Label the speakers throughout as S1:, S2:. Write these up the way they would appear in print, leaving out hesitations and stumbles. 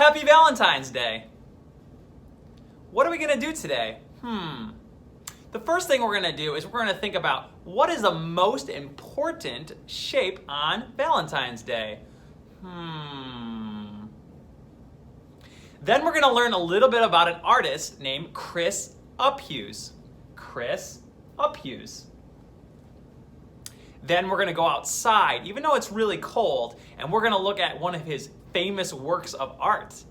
S1: Happy Valentine's Day! What are we going to do today? The first thing we're going to do is we're going to think about what is the most important shape on Valentine's Day. Then we're going to learn a little bit about an artist named Chris Uphues. Chris Uphues. Then we're going to go outside, even though it's really cold, and we're going to look at one of his famous works of art.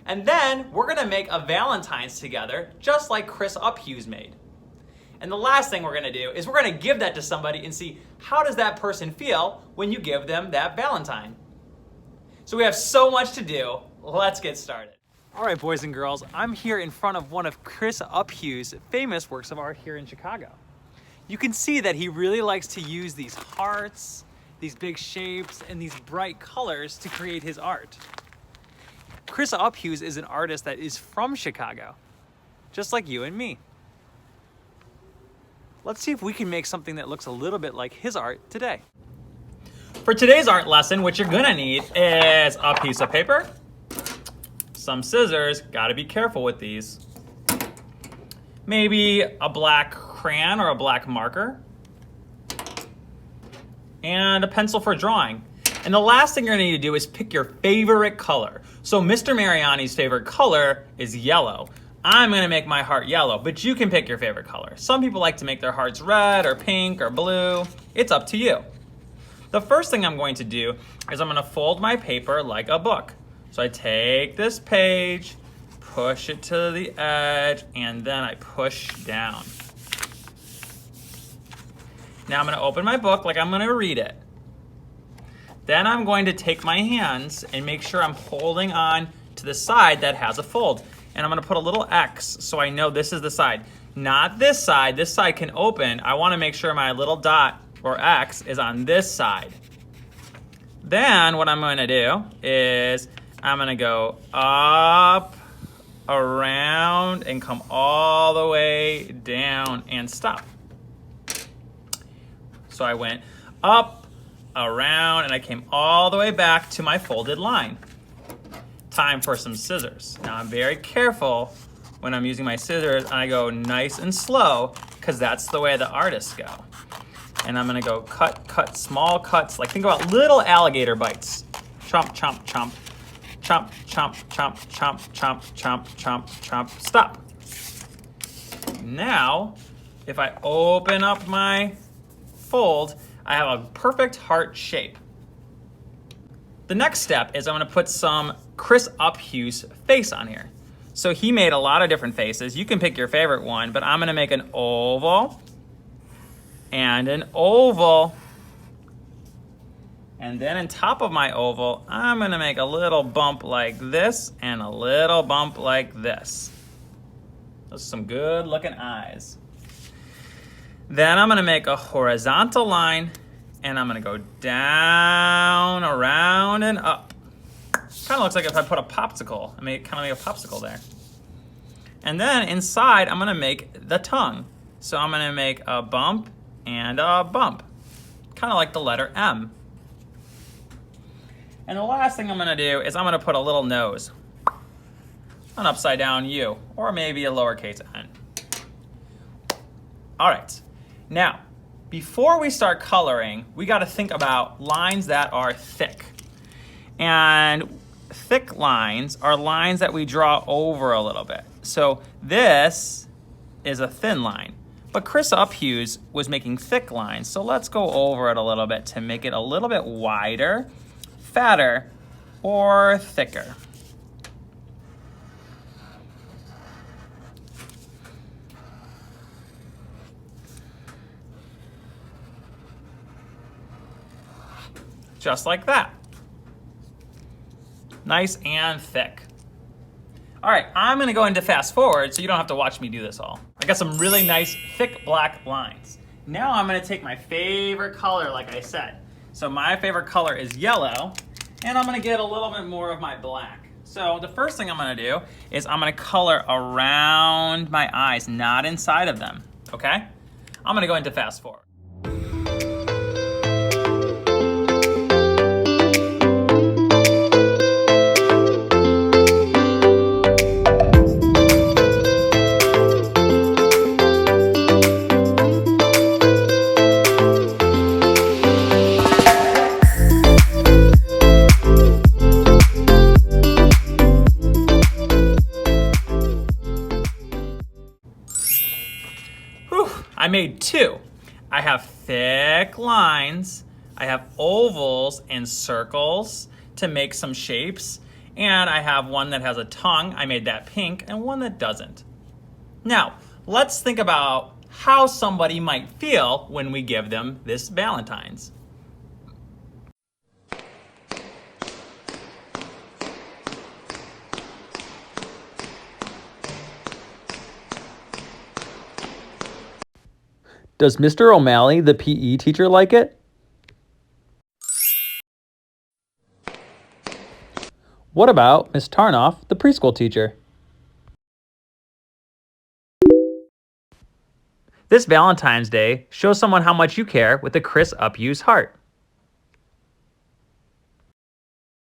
S1: And then we're going to make a Valentine's together, just like Chris Uphues made. And the last thing we're going to do is we're going to give that to somebody and see how does that person feel when you give them that Valentine. So we have so much to do. Let's get started. All right, boys and girls, I'm here in front of one of Chris Uphues' famous works of art here in Chicago. You can see that he really likes to use these hearts, these big shapes, and these bright colors to create his art. Chris Uphues is an artist that is from Chicago, just like you and me. Let's see if we can make something that looks a little bit like his art today. For today's art lesson, what you're gonna need is a piece of paper, some scissors, gotta be careful with these, maybe a black crayon or a black marker, and a pencil for drawing. And the last thing you're gonna need to do is pick your favorite color. So Mr. Mariani's favorite color is yellow. I'm gonna make my heart yellow, but you can pick your favorite color. Some people like to make their hearts red or pink or blue. It's up to you. The first thing I'm going to do is I'm gonna fold my paper like a book. So I take this page, push it to the edge, and then I push down. Now I'm gonna open my book like I'm gonna read it. Then I'm going to take my hands and make sure I'm holding on to the side that has a fold. And I'm gonna put a little X so I know this is the side. Not this side. This side can open. I wanna make sure my little dot or X is on this side. Then what I'm gonna do is I'm gonna go up, around, and come all the way down and stop. So I went up, around, and I came all the way back to my folded line. Time for some scissors. Now I'm very careful when I'm using my scissors, and I go nice and slow because that's the way the artists go. And I'm gonna go cut, small cuts, like think about little alligator bites. Chomp, chomp, chomp, chomp, chomp, chomp, chomp, chomp, chomp, chomp, chomp, stop. Now, if I open up my fold, I have a perfect heart shape. The next step is I'm gonna put some Chris Uphues face on here. So he made a lot of different faces. You can pick your favorite one, but I'm gonna make an oval and an oval. And then on top of my oval, I'm gonna make a little bump like this and a little bump like this. Those are some good looking eyes. Then I'm gonna make a horizontal line and I'm gonna go down, around, and up. Kind of looks like if I put a popsicle, I kind of make a popsicle there. And then inside, I'm gonna make the tongue. So I'm gonna make a bump and a bump. Kind of like the letter M. And the last thing I'm gonna do is I'm gonna put a little nose. An upside down U, or maybe a lowercase n. All right. Now, before we start coloring, we got to think about lines that are thick. And thick lines are lines that we draw over a little bit. So this is a thin line. But Chris Uphues was making thick lines, so let's go over it a little bit to make it a little bit wider, fatter, or thicker. Just like that. Nice and thick. All right, I'm gonna go into fast forward so you don't have to watch me do this all. I got some really nice thick black lines. Now I'm gonna take my favorite color, like I said. So my favorite color is yellow, and I'm gonna get a little bit more of my black. So the first thing I'm gonna do is I'm gonna color around my eyes, not inside of them, okay? I'm gonna go into fast forward. made two. I have thick lines, I have ovals and circles to make some shapes, and I have one that has a tongue, I made that pink, and one that doesn't. Now, let's think about how somebody might feel when we give them this Valentine's. Does Mr. O'Malley, the PE teacher, like it? What about Miss Tarnoff, the preschool teacher? This Valentine's Day, show someone how much you care with the Chris Uphues heart.